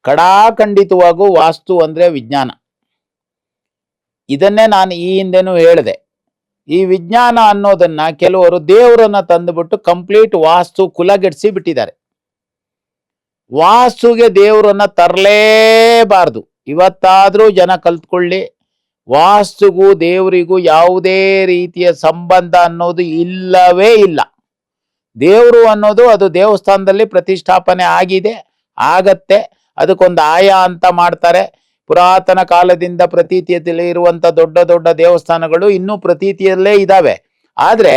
ಕಡಾಖಂಡಿತವಾಗೂ ವಾಸ್ತು ಅಂದ್ರೆ ವಿಜ್ಞಾನ. ಇದನ್ನೇ ನಾನು ಈ ಹಿಂದೆನೂ ಹೇಳಿದೆ. ಈ ವಿಜ್ಞಾನ ಅನ್ನೋದನ್ನ ಕೆಲವರು ದೇವರನ್ನ ತಂದುಬಿಟ್ಟು ಕಂಪ್ಲೀಟ್ ವಾಸ್ತು ಕುಲಗೆಡಿಸಿ ಬಿಟ್ಟಿದ್ದಾರೆ. ವಾಸ್ತುಗೆ ದೇವರನ್ನ ತರಲೇಬಾರ್ದು. ಇವತ್ತಾದ್ರೂ ಜನ ಕಲ್ತ್ಕೊಳ್ಳಿ, ವಾಸ್ತುಗೂ ದೇವರಿಗೂ ಯಾವುದೇ ರೀತಿಯ ಸಂಬಂಧ ಅನ್ನೋದು ಇಲ್ಲವೇ ಇಲ್ಲ. ದೇವರು ಅನ್ನೋದು ಅದು ದೇವಸ್ಥಾನದಲ್ಲಿ ಪ್ರತಿಷ್ಠಾಪನೆ ಆಗಿದೆ, ಆಗತ್ತೆ. ಅದಕ್ಕೊಂದು ಆಯ ಅಂತ ಮಾಡ್ತಾರೆ. ಪುರಾತನ ಕಾಲದಿಂದ ಪ್ರತೀತಿಯಲ್ಲಿ ಇರುವಂತ ದೊಡ್ಡ ದೊಡ್ಡ ದೇವಸ್ಥಾನಗಳು ಇನ್ನೂ ಪ್ರತೀತಿಯಲ್ಲೇ ಇದಾವೆ. ಆದ್ರೆ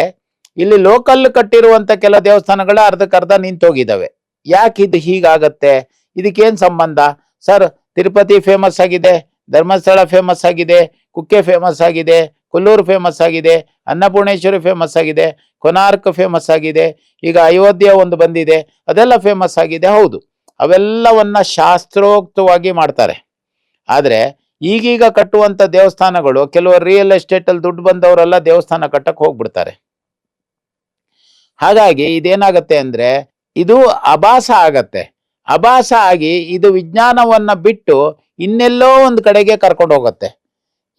ಇಲ್ಲಿ ಲೋಕಲ್ ಕಟ್ಟಿರುವಂತ ಕೆಲ ದೇವಸ್ಥಾನಗಳು ಅರ್ಧಕ್ಕರ್ಧ ನಿಂತೋಗಿದ್ದಾವೆ. ಯಾಕೆ ಇದು ಹೀಗಾಗತ್ತೆ? ಇದಕ್ಕೇನ್ ಸಂಬಂಧ? ಸರ್, ತಿರುಪತಿ ಫೇಮಸ್ ಆಗಿದೆ, ಧರ್ಮಸ್ಥಳ ಫೇಮಸ್ ಆಗಿದೆ, ಕುಕ್ಕೆ ಫೇಮಸ್ ಆಗಿದೆ, ಕೊಲ್ಲೂರು ಫೇಮಸ್ ಆಗಿದೆ, ಅನ್ನಪೂರ್ಣೇಶ್ವರಿ ಫೇಮಸ್ ಆಗಿದೆ, ಕೊನಾರ್ಕ್ ಫೇಮಸ್ ಆಗಿದೆ, ಈಗ ಅಯೋಧ್ಯ ಒಂದು ಬಂದಿದೆ, ಅದೆಲ್ಲ ಫೇಮಸ್ ಆಗಿದೆ. ಹೌದು, ಅವೆಲ್ಲವನ್ನ ಶಾಸ್ತ್ರೋಕ್ತವಾಗಿ ಮಾಡ್ತಾರೆ. ಆದ್ರೆ ಈಗೀಗ ಕಟ್ಟುವಂತ ದೇವಸ್ಥಾನಗಳು ಕೆಲವರು ರಿಯಲ್ ಎಸ್ಟೇಟ್ ಅಲ್ಲಿ ದುಡ್ಡು ಬಂದವರೆಲ್ಲ ದೇವಸ್ಥಾನ ಕಟ್ಟಕ್ ಹೋಗ್ಬಿಡ್ತಾರೆ. ಹಾಗಾಗಿ ಇದೇನಾಗತ್ತೆ ಅಂದ್ರೆ ಇದು ಅಭಾಸ ಆಗತ್ತೆ. ಅಭಾಸ ಆಗಿ ಇದು ವಿಜ್ಞಾನವನ್ನ ಬಿಟ್ಟು ಇನ್ನೆಲ್ಲೋ ಒಂದು ಕಡೆಗೆ ಕರ್ಕೊಂಡು ಹೋಗುತ್ತೆ.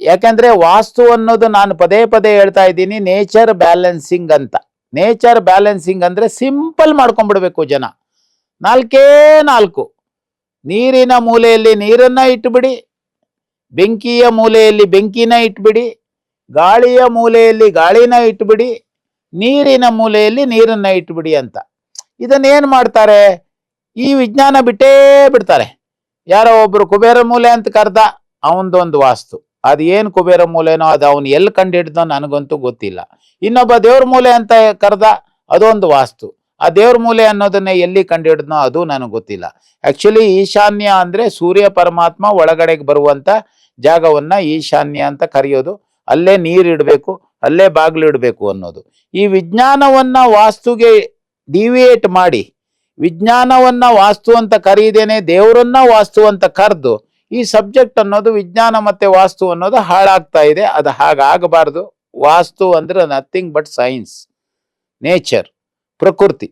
ಯಾಕಂದ್ರೆ ವಾಸ್ತು ಅನ್ನೋದು ನಾನು ಪದೇ ಪದೇ ಹೇಳ್ತಾ ಇದ್ದೀನಿ, ನೇಚರ್ ಬ್ಯಾಲೆನ್ಸಿಂಗ್ ಅಂತ. ನೇಚರ್ ಬ್ಯಾಲೆನ್ಸಿಂಗ್ ಅಂದ್ರೆ ಸಿಂಪಲ್ ಮಾಡ್ಕೊಂಡ್ಬಿಡ್ಬೇಕು ಜನ. 4 ನೀರಿನ ಮೂಲೆಯಲ್ಲಿ ನೀರನ್ನ ಇಟ್ಬಿಡಿ, ಬೆಂಕಿಯ ಮೂಲೆಯಲ್ಲಿ ಬೆಂಕಿನ ಇಟ್ಬಿಡಿ, ಗಾಳಿಯ ಮೂಲೆಯಲ್ಲಿ ಗಾಳಿನ ಇಟ್ಬಿಡಿ, ನೀರಿನ ಮೂಲೆಯಲ್ಲಿ ನೀರನ್ನ ಇಟ್ಬಿಡಿ ಅಂತ. ಇದನ್ನೇನ್ ಮಾಡ್ತಾರೆ? ಈ ವಿಜ್ಞಾನ ಬಿಟ್ಟೇ ಬಿಡ್ತಾರೆ. ಯಾರೋ ಒಬ್ರು ಕುಬೇರ ಮೂಲೆ ಅಂತ ಕರ್ದ, ಅವನದೊಂದು ವಾಸ್ತು. ಅದು ಏನು ಕುಬೇರ ಮೂಲೆನೋ ಅದು ಅವನು ಎಲ್ಲಿ ಕಂಡಿಡ್ದೋ ನನಗಂತೂ ಗೊತ್ತಿಲ್ಲ. ಇನ್ನೊಬ್ಬ ದೇವ್ರ ಮೂಲೆ ಅಂತ ಕರ್ದ, ಅದೊಂದು ವಾಸ್ತು. ಆ ದೇವ್ರ ಮೂಲೆ ಅನ್ನೋದನ್ನ ಎಲ್ಲಿ ಕಂಡಿಡ್ದನೋ ಅದು ನನಗೆ ಗೊತ್ತಿಲ್ಲ. ಆಕ್ಚುಲಿ ಈಶಾನ್ಯ ಅಂದ್ರೆ ಸೂರ್ಯ ಪರಮಾತ್ಮ ಒಳಗಡೆಗೆ ಬರುವಂತ ಜಾಗವನ್ನ ಈಶಾನ್ಯ ಅಂತ ಕರೆಯೋದು. ಅಲ್ಲೇ ನೀರಿಡ್ಬೇಕು, ಅಲ್ಲೇ ಬಾಗಿಲು ಇಡಬೇಕು ಅನ್ನೋದು. ಈ ವಿಜ್ಞಾನವನ್ನ ವಾಸ್ತುಗೆ ಡಿವಿಯೇಟ್ ಮಾಡಿ, ವಿಜ್ಞಾನವನ್ನ ವಾಸ್ತು ಅಂತ ಕರೀದೇನೆ ದೇವರನ್ನ ವಾಸ್ತು ಅಂತ ಕರೆದು ಈ ಸಬ್ಜೆಕ್ಟ್ ಅನ್ನೋದು ವಿಜ್ಞಾನ ಮತ್ತೆ ವಾಸ್ತು ಅನ್ನೋದು ಹಾಳಾಗ್ತಾ ಇದೆ. ಅದು ಹಾಗಾಗಬಾರ್ದು. ವಾಸ್ತು ಅಂದ್ರೆ ನಥಿಂಗ್ ಬಟ್ ಸೈನ್ಸ್, ನೇಚರ್, ಪ್ರಕೃತಿ.